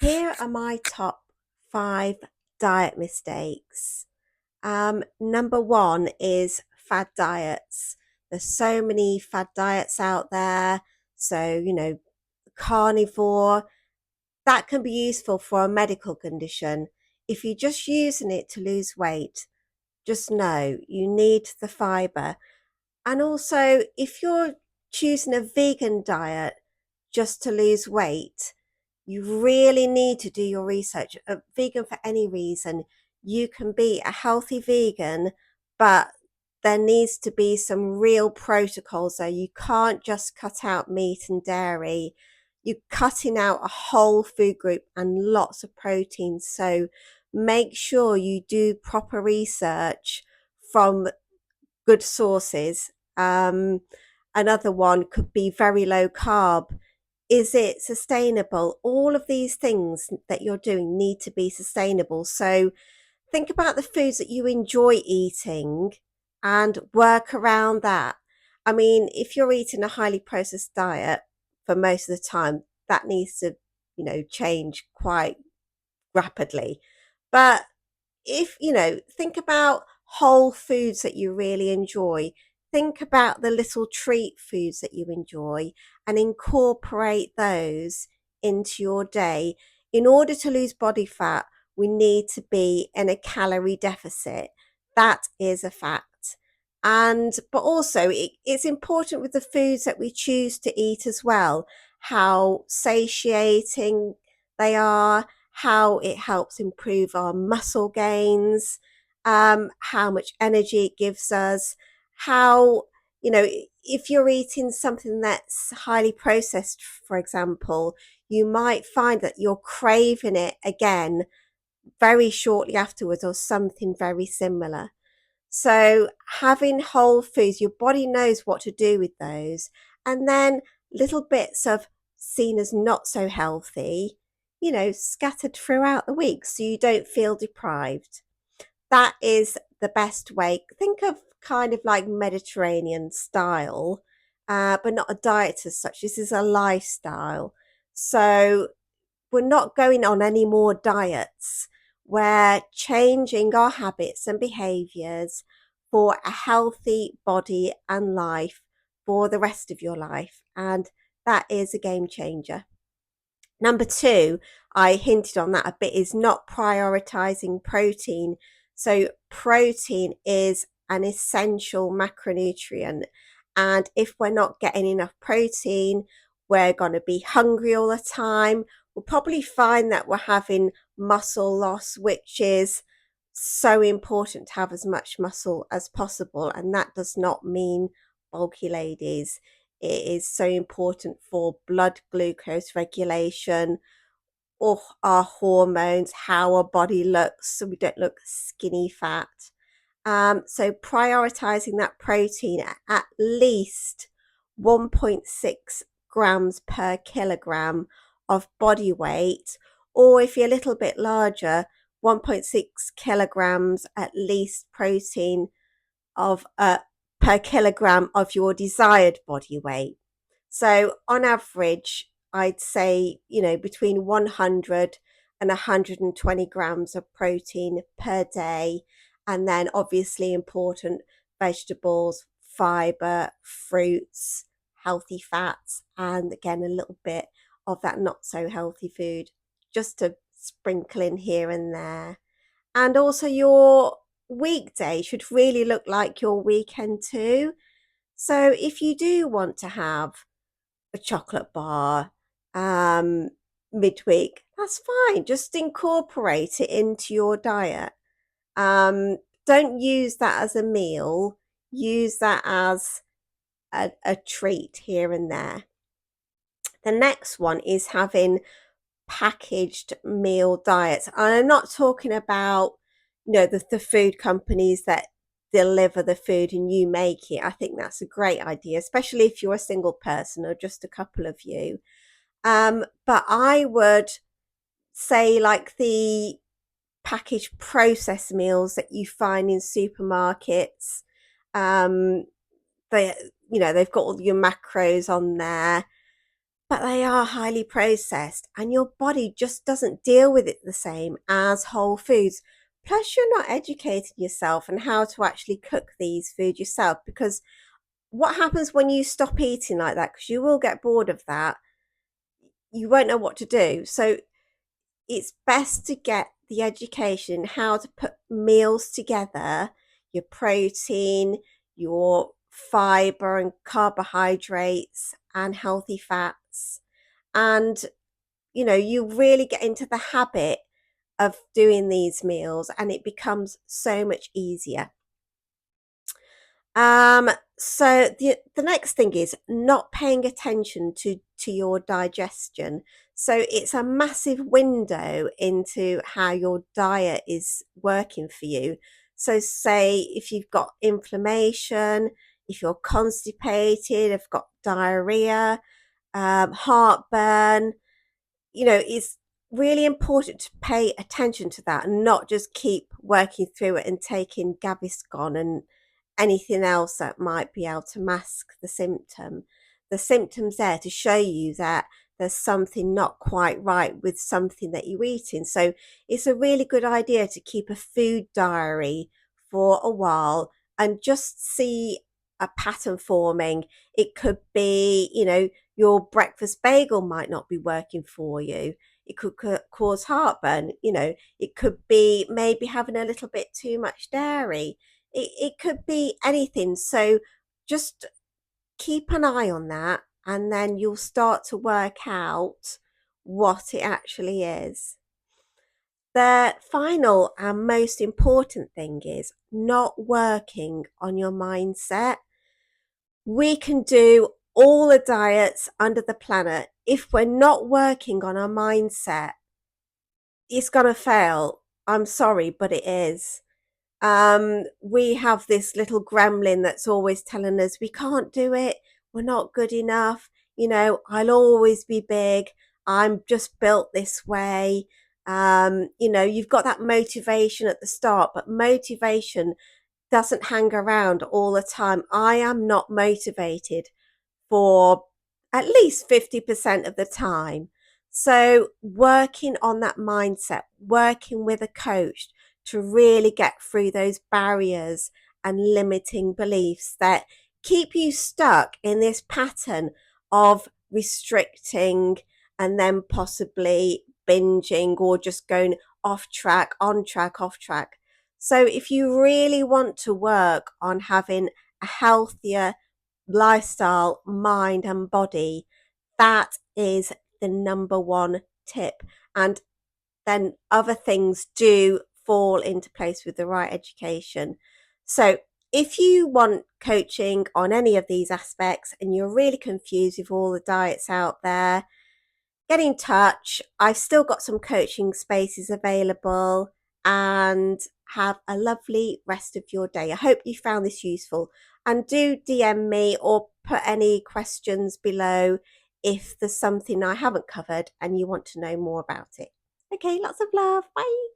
Here are my top 5 diet mistakes. Number one is fad diets. There's so many fad diets out there. So, carnivore, that can be useful for a medical condition. If you're just using it to lose weight, just know you need the fiber. And also, if you're choosing a vegan diet just to lose weight, you really need to do your research. A vegan for any reason, you can be a healthy vegan, but there needs to be some real protocols there. You can't just cut out meat and dairy. You're cutting out a whole food group and lots of protein. So make sure you do proper research from good sources. Another one could be very low carb. Is it sustainable? All of these things that you're doing need to be sustainable. So think about the foods that you enjoy eating and work around that. I mean, if you're eating a highly processed diet for most of the time, that needs to, change quite rapidly. But if think about whole foods that you really enjoy. Think about the little treat foods that you enjoy and incorporate those into your day. In order to lose body fat, we need to be in a calorie deficit. That is a fact. And but also it's important with the foods that we choose to eat as well, how satiating they are, how it helps improve our muscle gains, how much energy it gives us, how, if you're eating something that's highly processed, for example, you might find that you're craving it again very shortly afterwards or something very similar. So having whole foods, your body knows what to do with those. And then little bits of seen as not so healthy, scattered throughout the week so you don't feel deprived. That is the best way. Think of kind of like Mediterranean style, but not a diet as such. This is a lifestyle. So we're not going on any more diets. We're changing our habits and behaviors for a healthy body and life for the rest of your life. And that is a game changer. Number two, I hinted on that a bit, is not prioritizing protein. So, protein is an essential macronutrient. And if we're not getting enough protein, we're going to be hungry all the time. We'll probably find that we're having muscle loss, which is so important to have as much muscle as possible. And that does not mean bulky ladies. It is so important for blood glucose regulation, or our hormones, how our body looks, so we don't look skinny fat. So prioritizing that protein at least 1.6 grams per kilogram of body weight, or if you're a little bit larger, 1.6 kilograms at least protein of per kilogram of your desired body weight. So on average, I'd say, between 100 and 120 grams of protein per day. And then obviously important vegetables, fiber, fruits, healthy fats, and again, a little bit of that not so healthy food just to sprinkle in here and there. And also your weekday should really look like your weekend too. So if you do want to have a chocolate bar um, midweek, that's fine. Just incorporate it into your diet. Don't use that as a meal. Use that as a treat here and there. The next one is having packaged meal diets. And I'm not talking about, the food companies that deliver the food and you make it. I think that's a great idea, especially if you're a single person or just a couple of you. But I would say like the packaged processed meals that you find in supermarkets. Um, they, they've got all your macros on there, but they are highly processed and your body just doesn't deal with it the same as whole foods. Plus, you're not educating yourself on how to actually cook these foods yourself, because what happens when you stop eating like that, because you will get bored of that, you won't know what to do. So it's best to get the education how to put meals together, your protein, your fiber and carbohydrates and healthy fats. And you really get into the habit of doing these meals and it becomes so much easier. Um, so the next thing is not paying attention to your digestion. So it's a massive window into how your diet is working for you. So say if you've got inflammation, if you're constipated, if you've got diarrhea, heartburn, it's really important to pay attention to that and not just keep working through it and taking Gaviscon and anything else that might be able to mask the symptom. The symptom's there to show you that there's something not quite right with something that you're eating. So it's a really good idea to keep a food diary for a while and just see a pattern forming. It could be, your breakfast bagel might not be working for you. It could cause heartburn. It could be maybe having a little bit too much dairy. It could be anything. So just keep an eye on that and then you'll start to work out what it actually is. The final and most important thing is not working on your mindset. We can do all the diets under the planet. If we're not working on our mindset, it's going to fail. I'm sorry, but it is. We have this little gremlin that's always telling us we can't do it. We're not good enough. I'll always be big. I'm just built this way. You've got that motivation at the start, but motivation doesn't hang around all the time. I am not motivated for at least 50% of the time. So, working on that mindset, working with a coach to really get through those barriers and limiting beliefs that keep you stuck in this pattern of restricting and then possibly binging or just going off track, on track, off track. So, if you really want to work on having a healthier lifestyle, mind, and body, that is the number one tip. And then other things do fall into place with the right education. So, if you want coaching on any of these aspects and you're really confused with all the diets out there, get in touch. I've still got some coaching spaces available, and have a lovely rest of your day. I hope you found this useful, and do DM me or put any questions below if there's something I haven't covered and you want to know more about it. Okay, lots of love. Bye.